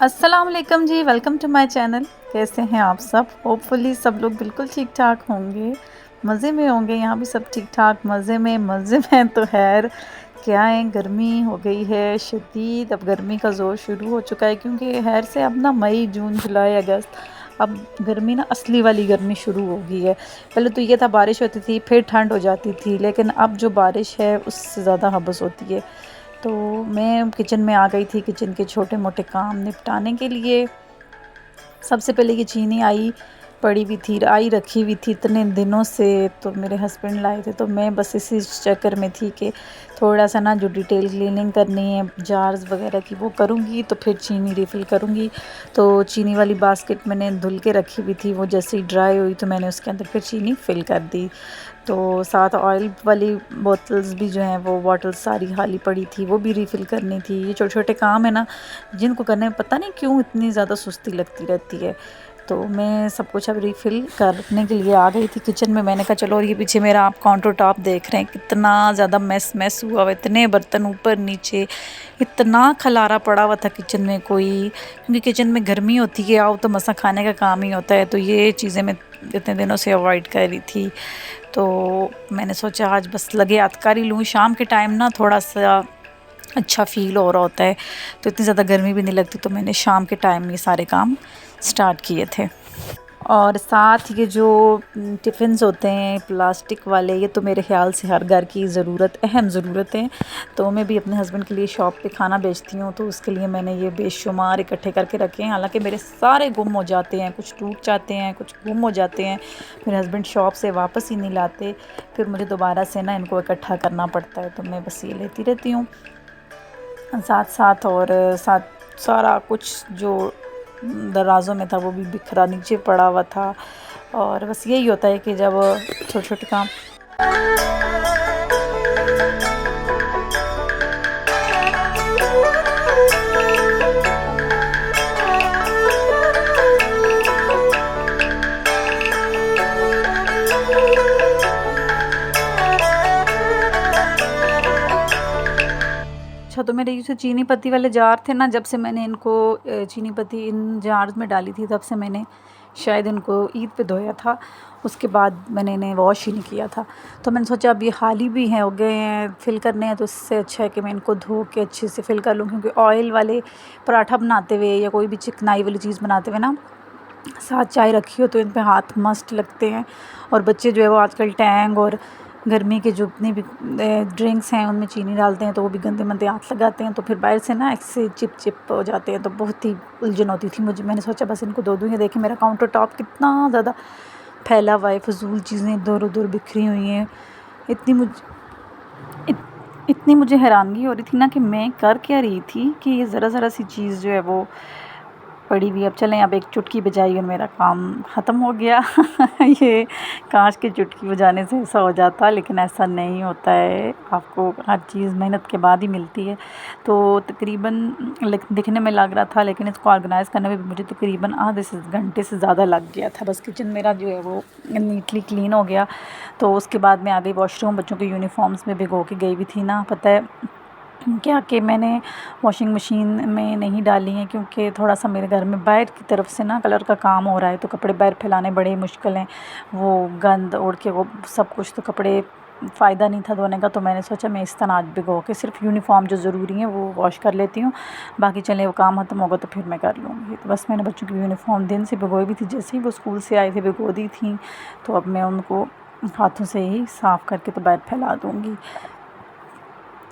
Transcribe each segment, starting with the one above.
अस्सलाम वालेकुम जी, welcome to my channel. कैसे हैं आप सब? होपफुली सब लोग बिल्कुल ठीक-ठाक होंगे, मज़े में होंगे। यहाँ भी सब ठीक-ठाक मज़े में तो खैर क्या है, गर्मी हो गई है शदीद। अब गर्मी का ज़ोर शुरू हो चुका है क्योंकि खैर से अब ना मई, जून, जुलाई, अगस्त अब गर्मी ना असली वाली गर्मी शुरू हो गई है। पहले तो ये था बारिश होती थी, फिर ठंड हो जाती थी, लेकिन अब जो बारिश है उससे ज़्यादा हबस होती है। तो मैं किचन में आ गई थी, किचन के छोटे-मोटे काम निपटाने के लिए। सबसे पहले ये चीनी आई पड़ी हुई थी, आई रखी हुई थी इतने दिनों से, तो मेरे हस्बैंड लाए थे, तो मैं बस इसी चक्कर में थी कि थोड़ा-सा ना जो डिटेल क्लीनिंग करनी है जार्स वगैरह की वो करूँगी, तो फिर चीनी रिफ़िल करूँगी। तो चीनी वाली बास्केट मैंने धुल के रखी हुई थी, वो जैसे ही ड्राई हुई तो मैंने उसके अंदर फिर चीनी फ़िल कर दी। तो साथ ऑयल वाली बोतल्स भी जो हैं वो बॉटल्स सारी खाली पड़ी थी, वो भी रिफ़िल करनी थी। ये छोटे-छोटे काम है ना, जिनको करने में पता नहीं क्यों इतनी ज़्यादा सुस्ती लगती रहती है। तो मैं सब कुछ अब रिफ़िल करने के लिए आ गई थी किचन में। मैंने कहा चलो, और ये पीछे मेरा आप काउंटर टॉप देख रहे हैं कितना ज़्यादा मैस हुआ हुआ है, इतने बर्तन ऊपर नीचे, इतना खलारा पड़ा हुआ था किचन में। कोई क्योंकि किचन में गर्मी होती है, आओ तो मसा खाने का काम ही होता है, तो ये चीज़ें मैं इतने दिनों से अवॉइड कर रही थी। तो मैंने सोचा आज बस लगे हाथ कर ही लूँ। शाम के टाइम ना थोड़ा-सा अच्छा फ़ील हो रहा होता है, तो इतनी ज़्यादा गर्मी भी नहीं लगती, तो मैंने शाम के टाइम ये सारे काम स्टार्ट किए थे। और साथ ये जो टिफ़िन्स होते हैं प्लास्टिक वाले, ये तो मेरे ख़्याल से हर घर की अहम ज़रूरत है। तो मैं भी अपने हस्बैंड के लिए शॉप पे खाना बेचती हूँ, तो उसके लिए मैंने ये बेशुमार इकट्ठे करके रखे हैं। हालाँकि मेरे सारे गुम हो जाते हैं, कुछ टूट जाते हैं, कुछ गुम हो जाते हैं। मेरे हस्बैंड शॉप से वापस ही नहीं लाते, फिर मुझे दोबारा से ना इनको इकट्ठा करना पड़ता है, तो मैं बस ये लेती रहती हूँ। साथ-साथ और साथ सारा कुछ जो दराज़ों में था वो भी बिखरा नीचे पड़ा हुआ था। और बस यही होता है कि जब छोटे-छोटे काम। अच्छा, तो मेरे ये जो चीनी पत्ती वाले जार थे ना, जब से मैंने इनको चीनी पत्ती इन जार्स में डाली थी, तब से मैंने शायद इनको ईद पे धोया था। उसके बाद मैंने इन्हें वॉश ही नहीं किया था। तो मैंने सोचा अब ये खाली भी हैं, हो गए हैं, फ़िल करने हैं, तो इससे अच्छा है कि मैं इनको धो के अच्छे से फ़िल कर लूँ, क्योंकि ऑयल वाले पराठा बनाते हुए या कोई भी चिकनाई वाली चीज़ बनाते हुए ना, साथ चाय रखी हो तो इन पे हाथ मस्त लगते हैं। और बच्चे जो है वो आजकल टैंग और गर्मी के जितनी भी ड्रिंक्स हैं उनमें चीनी डालते हैं, तो वो भी गंदे मंदे हाथ लगाते हैं, तो फिर बाहर से ना ऐसे चिप हो जाते हैं, तो बहुत ही उलझन होती थी मुझे। मैंने सोचा बस इनको धो दूँ। ये देखें मेरा काउंटर टॉप कितना ज़्यादा फैला हुआ है, फ़िज़ूल चीज़ें इधर-उधर बिखरी हुई हैं। इतनी मुझ इत इतनी मुझे हैरानगी हो रही थी ना कि मैं कर क्या रही थी कि ये ज़रा-ज़रा सी चीज़ जो है वो पड़ी हुई है। अब चलें, अब एक चुटकी बजाई और मेरा काम ख़त्म हो गया। ये कांच की चुटकी बजाने से ऐसा हो जाता, लेकिन ऐसा नहीं होता है। आपको हर चीज़ मेहनत के बाद ही मिलती है। तो तकरीबन दिखने में लग रहा था, लेकिन इसको ऑर्गेनाइज़ करने में भी मुझे तकरीबन आधे से घंटे से ज़्यादा लग गया था। बस किचन मेरा जो है वो नीटली क्लीन हो गया। तो उसके बाद मैं आ गई वॉशरूम। बच्चों के यूनिफ़ॉर्म्स में भिगो के गई हुई थी ना, पता है क्या कि मैंने वॉशिंग मशीन में नहीं डाली हैं, क्योंकि थोड़ा-सा मेरे घर में बाहर की तरफ से ना कलर का काम हो रहा है, तो कपड़े बाहर फैलाने बड़े मुश्किल हैं। वो गंद उड़ के वो सब कुछ, तो कपड़े फ़ायदा नहीं था धोने का, तो मैंने सोचा मैं इस तरह आज भिगो के सिर्फ़ यूनिफ़ॉर्म जो ज़रूरी हैं वो वॉश कर लेती हूँ। बाकी चलें वो काम ख़त्म होगा तो फिर मैं कर लूँगी। तो बस मैंने बच्चों की यूनिफ़ॉर्म दिन से भिगोई भी थी, जैसे ही वो स्कूल से आए थे भिगो दी थी। तो अब मैं उनको हाथों से ही साफ़ करके तो बाहर फैला दूँगी।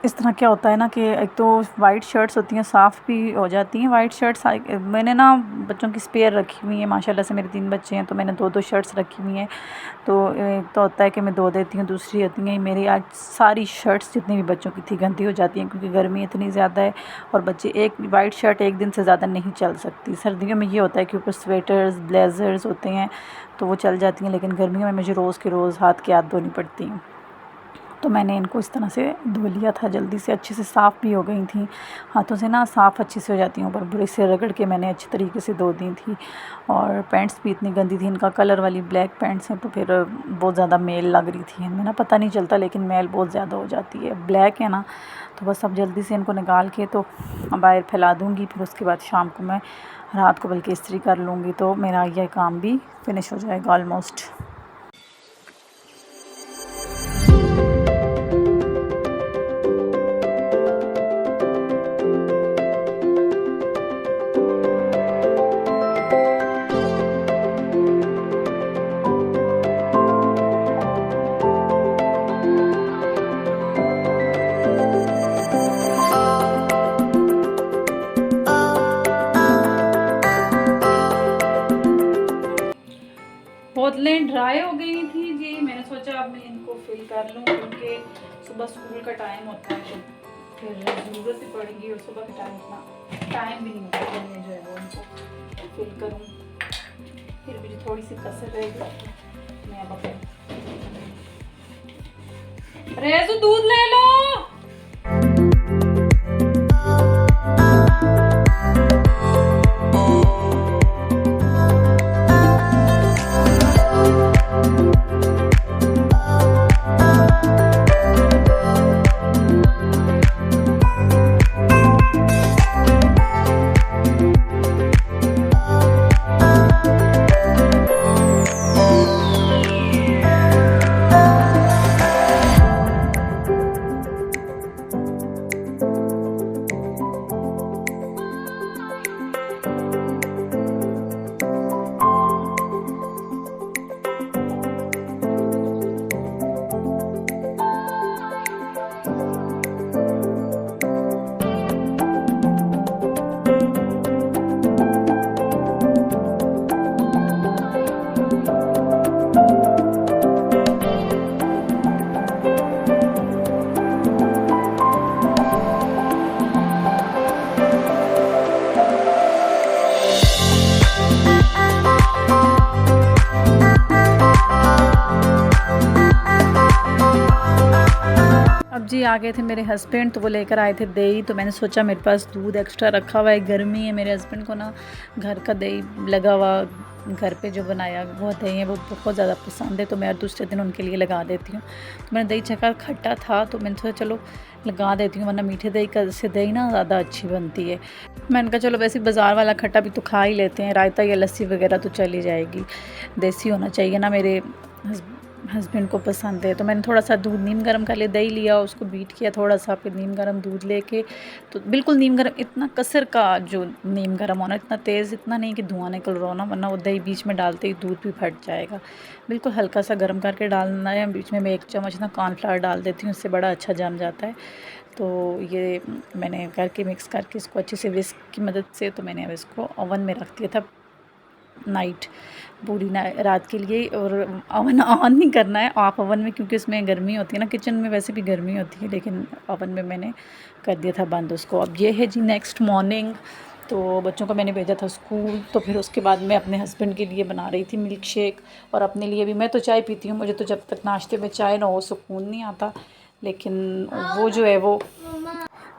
इस तरह क्या होता है ना कि एक तो वाइट शर्ट्स होती हैं, साफ़ भी हो जाती हैं वाइट शर्ट्स। मैंने ना बच्चों की स्पेयर रखी हुई है, माशाल्लाह से मेरे 3 बच्चे हैं, तो मैंने 2-2 शर्ट्स रखी हुई हैं। तो एक तो होता है कि मैं धो देती हूँ, दूसरी होती हैं मेरी आज सारी शर्ट्स जितनी भी बच्चों की थी गंदी हो जाती हैं, क्योंकि गर्मी इतनी ज़्यादा है। और बच्चे एक वाइट शर्ट एक दिन से ज़्यादा नहीं चल सकती। सर्दियों में ये होता है कि ऊपर स्वेटर्स ब्लेज़र्स होते हैं तो वो चल जाती हैं, लेकिन गर्मियों में मुझे रोज़ के रोज़ हाथ की हाथ धोनी पड़ती हैं। तो मैंने इनको इस तरह से धो लिया था, जल्दी से अच्छे से साफ़ भी हो गई थी। हाथों से ना साफ़ अच्छे से हो जाती हैं, ऊपर बुरे से रगड़ के मैंने अच्छे तरीके से धो दी थी। और पैंट्स भी इतनी गंदी थी, इनका कलर वाली ब्लैक पैंट्स हैं, तो फिर बहुत ज़्यादा मेल लग रही थी इनमें ना, पता नहीं चलता लेकिन मेल बहुत ज़्यादा हो जाती है। ब्लैक है ना, तो बस अब जल्दी से इनको निकाल के तो बाहर फैला दूँगी, फिर उसके बाद शाम को मैं रात को बल्कि इस्त्री कर लूँगी, तो मेरा यह काम भी फिनिश हो जाएगा ऑलमोस्ट। बोतलें ड्राई हो गई थी जी, मैंने सोचा अब मैं इनको फिल कर लूँ, क्योंकि सुबह स्कूल का टाइम होता है तो फिर ज़रूरत भी पड़ेगी, और सुबह के टाइम इतना टाइम भी नहीं होता कि मैं जो है वो इनको फिल करूँ। फिर भी थोड़ी सी कसर रहेगी। मैं अब रेज़ू दूध ले लो। जी आ गए थे मेरे हस्बैंड, तो वो लेकर आए थे दही। तो मैंने सोचा मेरे पास दूध एक्स्ट्रा रखा हुआ है, गर्मी है, मेरे हस्बैंड को ना घर का दही लगा हुआ घर पे जो बनाया वो दही है वो बहुत ज़्यादा पसंद है, तो मैं दूसरे दिन उनके लिए लगा देती हूँ। तो मैंने दही चखा, खट्टा था, तो मैंने सोचा चलो लगा देती हूँ, वरना मीठे दही का से दही ना ज़्यादा अच्छी बनती है। मैंने कहा चलो वैसे बाज़ार वाला खट्टा भी तो खा ही लेते हैं, रायता या लस्सी वगैरह तो चली जाएगी, देसी होना चाहिए ना, मेरे हस्बैंड को पसंद है। तो मैंने थोड़ा सा दूध नीम गर्म कर लिया, दही लिया, उसको बीट किया थोड़ा सा, फिर नीम गर्म दूध लेके, तो बिल्कुल नीम गर्म, इतना कसर का जो नीम गर्म होना, इतना तेज़ इतना नहीं कि धुआं निकल रहा हो ना, वरना वो दही बीच में डालते ही दूध भी फट जाएगा। बिल्कुल हल्का सा गर्म करके डालना है। बीच में मैं 1 चम्मच ना कॉर्नफ्लावर डाल देती हूँ, उससे बड़ा अच्छा जम जाता है। तो ये मैंने करके मिक्स करके इसको अच्छे से विस्क की मदद से, तो मैंने अब इसको ओवन में रख दिया था नाइट, पूरी रात के लिए। और ओवन ऑन नहीं करना है, ऑफ ओवन में, क्योंकि उसमें गर्मी होती है ना, किचन में वैसे भी गर्मी होती है, लेकिन ओवन में मैंने कर दिया था बंद उसको। अब ये है जी नेक्स्ट मॉर्निंग, तो बच्चों को मैंने भेजा था स्कूल, तो फिर उसके बाद मैं अपने हस्बैंड के लिए बना रही थी मिल्क शेक, और अपने लिए भी। मैं तो चाय पीती हूँ, मुझे तो जब तक नाश्ते में चाय ना हो सुकून नहीं आता, लेकिन वो जो है वो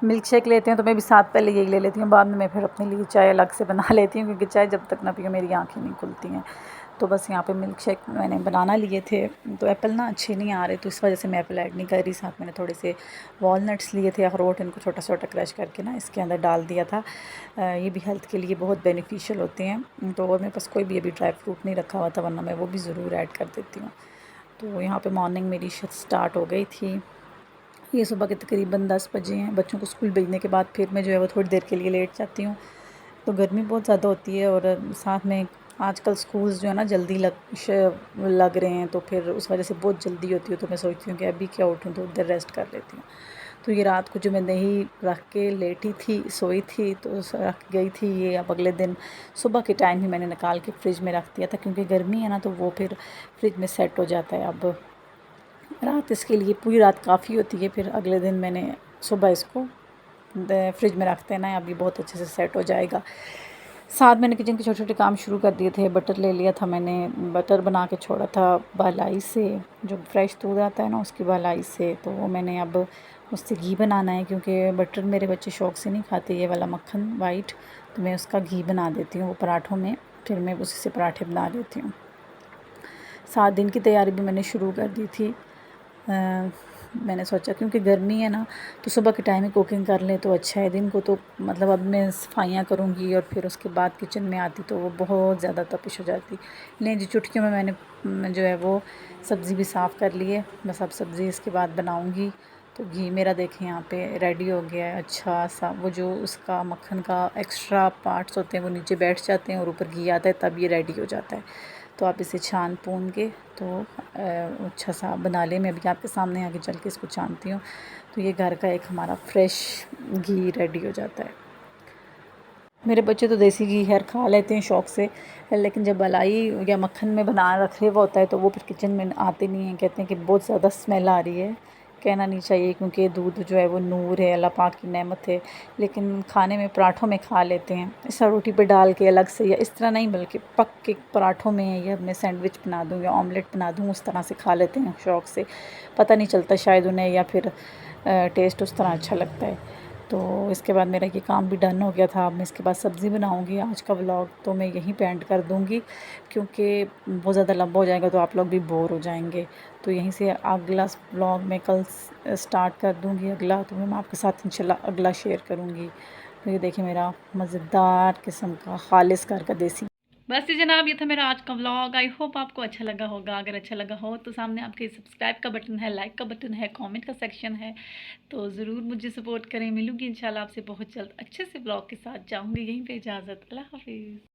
मिल्क शेक लेते हैं तो मैं भी साथ पहले यही ले लेती हूँ, बाद में मैं फिर अपने लिए चाय अलग से बना लेती हूँ, क्योंकि चाय जब तक ना पियो मेरी आँखें नहीं खुलती हैं। तो बस यहाँ पे मिल्क शेक मैंने बनाना लिए थे, तो एप्पल ना अच्छे नहीं आ रहे, तो इस वजह से मैं एप्पल ऐड नहीं कर रही। साथ मैंने थोड़े से वॉलनट्स लिए थे, अखरोट, इनको छोटा छोटा क्रश करके ना इसके अंदर डाल दिया था। ये भी हेल्थ के लिए बहुत बेनिफिशियल होते हैं। तो और मेरे पास कोई भी अभी ड्राई फ्रूट नहीं रखा हुआ था, वरना मैं वो भी ज़रूर ऐड कर देती हूँ। तो यहाँ पर मॉर्निंग मेरी स्टार्ट हो गई थी। ये सुबह के तकरीबन 10 बजे हैं। बच्चों को स्कूल भेजने के बाद फिर मैं जो है वो थोड़ी देर के लिए लेट जाती हूँ। तो गर्मी बहुत ज़्यादा होती है, और साथ में आजकल स्कूल्स जो है ना जल्दी लग रहे हैं, तो फिर उस वजह से बहुत जल्दी होती है। तो मैं सोचती हूँ कि अभी क्या उठूँ, तो उधर रेस्ट कर लेती हूँ। तो ये रात को जो मैं दही रख के लेटी थी, सोई थी, तो रख गई थी ये। अब अगले दिन सुबह के टाइम ही मैंने निकाल के फ्रिज में रख दिया था, क्योंकि गर्मी है ना, तो वो फिर फ्रिज में सेट हो जाता है। अब रात इसके लिए पूरी रात काफ़ी होती है, फिर अगले दिन मैंने सुबह इसको फ्रिज में रखते हैं ना, अभी बहुत अच्छे से सेट हो जाएगा। साथ मैंने किचन के छोटे-छोटे काम शुरू कर दिए थे। बटर ले लिया था मैंने, बटर बना के छोड़ा था बालाई से, जो फ्रेश दूध आता है ना उसकी बालाई से। तो वो मैंने अब उससे घी बनाना है, क्योंकि बटर मेरे बच्चे शौक़ से नहीं खाते, ये वाला मक्खन वाइट। तो मैं उसका घी बना देती हूँ वो पराठों में, फिर मैं उसी से पराठे बना लेती हूँ। 7 दिन की तैयारी भी मैंने शुरू कर दी थी। मैंने सोचा क्योंकि गर्मी है ना, तो सुबह के टाइम ही कुकिंग कर लें तो अच्छा है। दिन को तो मतलब अब मैं सफाइयाँ करूँगी और फिर उसके बाद किचन में आती तो वो बहुत ज़्यादा तपिश हो जाती। नहीं जी, चुटकियों में मैंने जो है वो सब्ज़ी भी साफ़ कर ली है। बस अब सब्ज़ी इसके बाद बनाऊँगी। तो घी मेरा देखें यहाँ पे रेडी हो गया है अच्छा सा। वो जो उसका मक्खन का एक्स्ट्रा पार्ट्स होते हैं वो नीचे बैठ जाते हैं और ऊपर घी आता है, तब ये रेडी हो जाता है। तो आप इसे छान पून के तो अच्छा सा बना लें। मैं अभी आपके सामने आगे चल के इसको छानती हूँ। तो ये घर का एक हमारा फ्रेश घी रेडी हो जाता है। मेरे बच्चे तो देसी घी खैर खा लेते हैं शौक़ से, लेकिन जब मलाई या मक्खन में बना रखे हुआ होता है तो वो फिर किचन में आते नहीं हैं। कहते हैं कि बहुत ज़्यादा स्मेल आ रही है। कहना नहीं चाहिए, क्योंकि दूध जो है वो नूर है, अल्लाह पाक की नेमत है। लेकिन खाने में पराठों में खा लेते हैं, ऐसा रोटी पे डाल के अलग से, या इस तरह नहीं बल्कि पक के पराठों में, या मैं सैंडविच बना दूँ या ऑमलेट बना दूँ, उस तरह से खा लेते हैं शौक़ से। पता नहीं चलता शायद उन्हें, या फिर टेस्ट उस तरह अच्छा लगता है। तो इसके बाद मेरा ये काम भी डन हो गया था। अब मैं इसके बाद सब्ज़ी बनाऊँगी। आज का व्लॉग तो मैं यहीं पे एंड कर दूँगी, क्योंकि बहुत ज़्यादा लंबा हो जाएगा तो आप लोग भी बोर हो जाएंगे। तो यहीं से अगला व्लॉग मैं कल स्टार्ट कर दूँगी अगला, तो मैं आपके साथ इंशाल्लाह अगला शेयर करूँगी। तो ये देखिए मेरा मज़ेदार किस्म का खालिस घर का देसी। बस जी जनाब, ये था मेरा आज का व्लॉग। आई होप आपको अच्छा लगा होगा। अगर अच्छा लगा हो तो सामने आपके सब्सक्राइब का बटन है, लाइक का बटन है, कमेंट का सेक्शन है, तो ज़रूर मुझे सपोर्ट करें। मिलूंगी इंशाल्लाह आपसे बहुत जल्द अच्छे से व्लॉग के साथ। जाऊंगी यहीं पे, इजाज़त, अल्लाह हाफिज़।